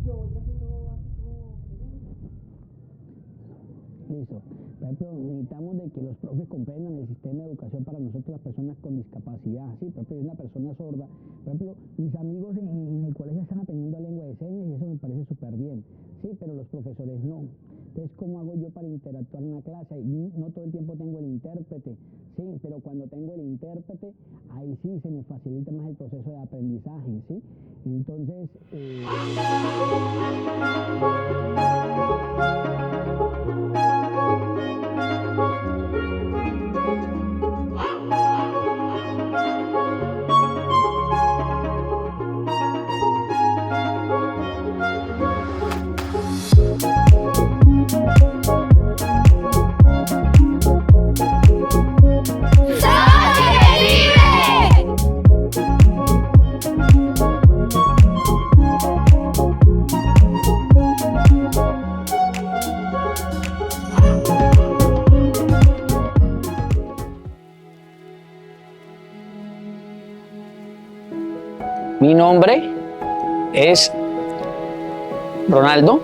Listo. Por ejemplo, necesitamos de que los profes comprendan el sistema de educación para nosotros las personas con discapacidad. ¿Sí? Por ejemplo, yo soy una persona sorda. Por ejemplo, mis amigos en el colegio están aprendiendo lengua de señas y eso me parece súper bien. Sí, pero los profesores no. Entonces, ¿cómo hago yo para interactuar en una clase? Y no todo el tiempo tengo el intérprete, sí, pero cuando tengo el intérprete, ahí sí se me facilita más el proceso de aprendizaje, ¿sí? Entonces... Mi nombre es Ronaldo,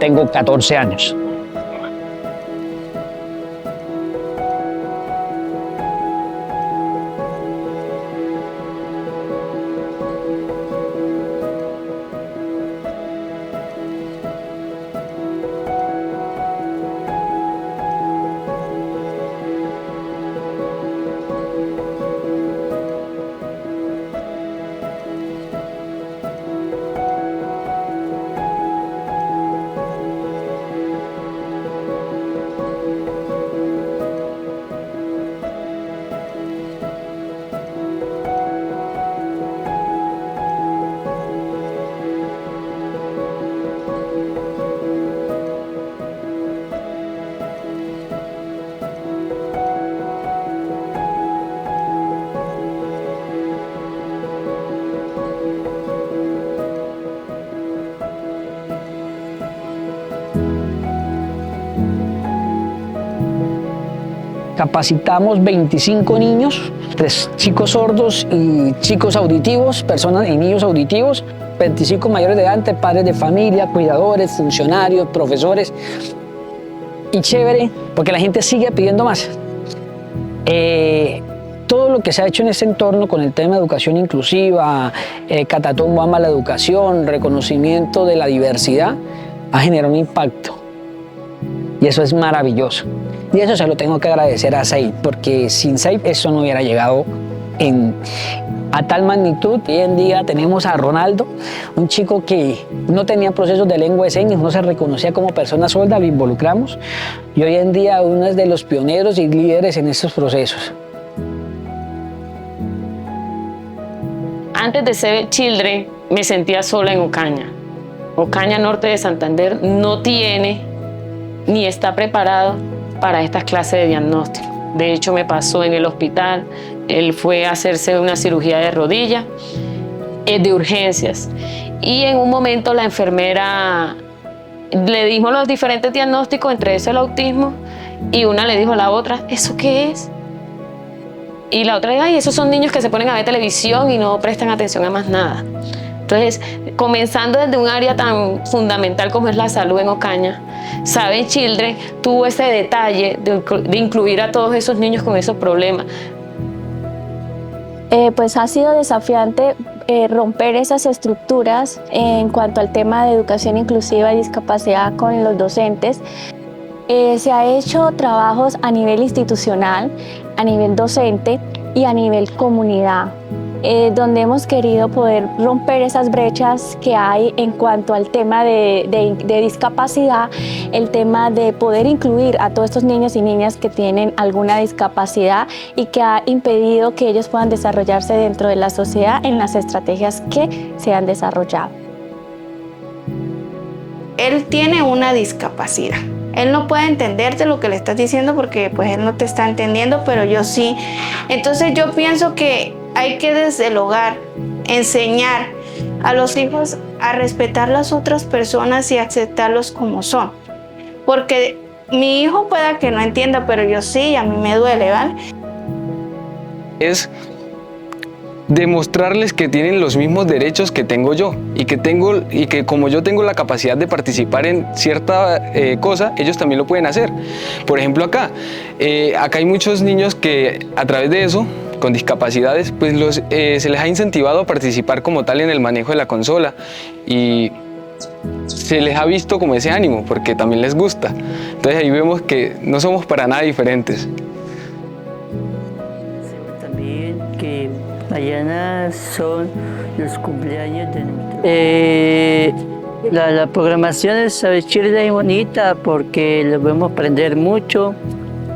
tengo 14 años. Capacitamos 25 niños, 3 chicos sordos y chicos auditivos, personas y niños auditivos, 25 mayores de edad, entre padres de familia, cuidadores, funcionarios, profesores. Y chévere, porque la gente sigue pidiendo más. Todo lo que se ha hecho en ese entorno con el tema de educación inclusiva, Catatumbo ama la educación, reconocimiento de la diversidad, ha generado un impacto. Y eso es maravilloso. Y eso se lo tengo que agradecer a SAIP, porque sin SAIP eso no hubiera llegado a tal magnitud. Hoy en día tenemos a Ronaldo, un chico que no tenía procesos de lengua de señas, no se reconocía como persona sorda, lo involucramos. Y hoy en día uno es de los pioneros y líderes en estos procesos. Antes de Save Children me sentía sola en Ocaña. Ocaña Norte de Santander no tiene ni está preparado para estas clases de diagnóstico. De hecho, me pasó en el hospital. Él fue a hacerse una cirugía de rodilla, de urgencias. Y en un momento la enfermera le dijo los diferentes diagnósticos, entre eso el autismo, y una le dijo a la otra, ¿eso qué es? Y la otra dijo, ay, esos son niños que se ponen a ver televisión y no prestan atención a más nada. Entonces, comenzando desde un área tan fundamental como es la salud en Ocaña, Save Children tuvo ese detalle de incluir a todos esos niños con esos problemas. Pues ha sido desafiante romper esas estructuras en cuanto al tema de educación inclusiva y discapacidad con los docentes. Se ha hecho trabajos a nivel institucional, a nivel docente y a nivel comunidad, donde hemos querido poder romper esas brechas que hay en cuanto al tema de discapacidad, el tema de poder incluir a todos estos niños y niñas que tienen alguna discapacidad y que ha impedido que ellos puedan desarrollarse dentro de la sociedad en las estrategias que se han desarrollado. Él tiene una discapacidad. Él no puede entenderte lo que le estás diciendo porque pues él no te está entendiendo, pero yo sí. Entonces yo pienso que hay que desde el hogar enseñar a los hijos a respetar las otras personas y aceptarlos como son. Porque mi hijo pueda que no entienda, pero yo sí, a mí me duele, ¿vale? Es demostrarles que tienen los mismos derechos que tengo yo y que como yo tengo la capacidad de participar en cierta cosa, ellos también lo pueden hacer. Por ejemplo, acá hay muchos niños que a través de eso, con discapacidades, pues se les ha incentivado a participar como tal en el manejo de la consola y se les ha visto como ese ánimo porque también les gusta. Entonces ahí vemos que no somos para nada diferentes. También que mañana son los cumpleaños de la programación es chida y bonita porque lo podemos aprender mucho,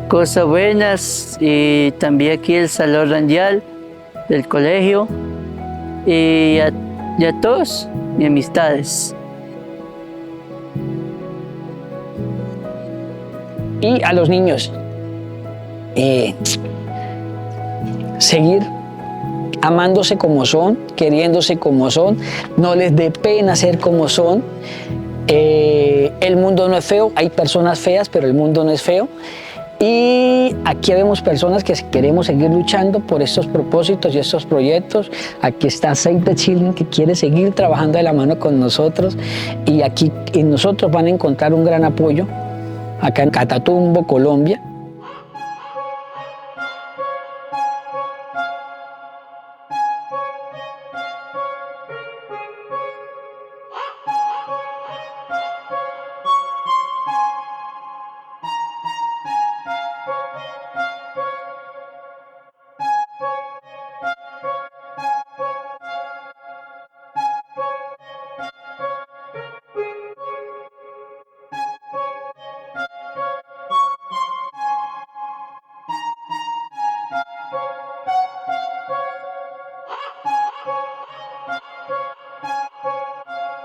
cosas buenas, y también aquí el salón radial del colegio y a todos mis amistades. Y a los niños, seguir amándose como son, queriéndose como son, no les dé pena ser como son. El mundo no es feo, hay personas feas, pero el mundo no es feo. Y aquí vemos personas que queremos seguir luchando por estos propósitos y estos proyectos. Aquí está Save the Children, que quiere seguir trabajando de la mano con nosotros. Y aquí en nosotros van a encontrar un gran apoyo, acá en Catatumbo, Colombia.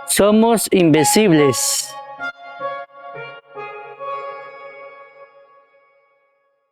Somos invisibles.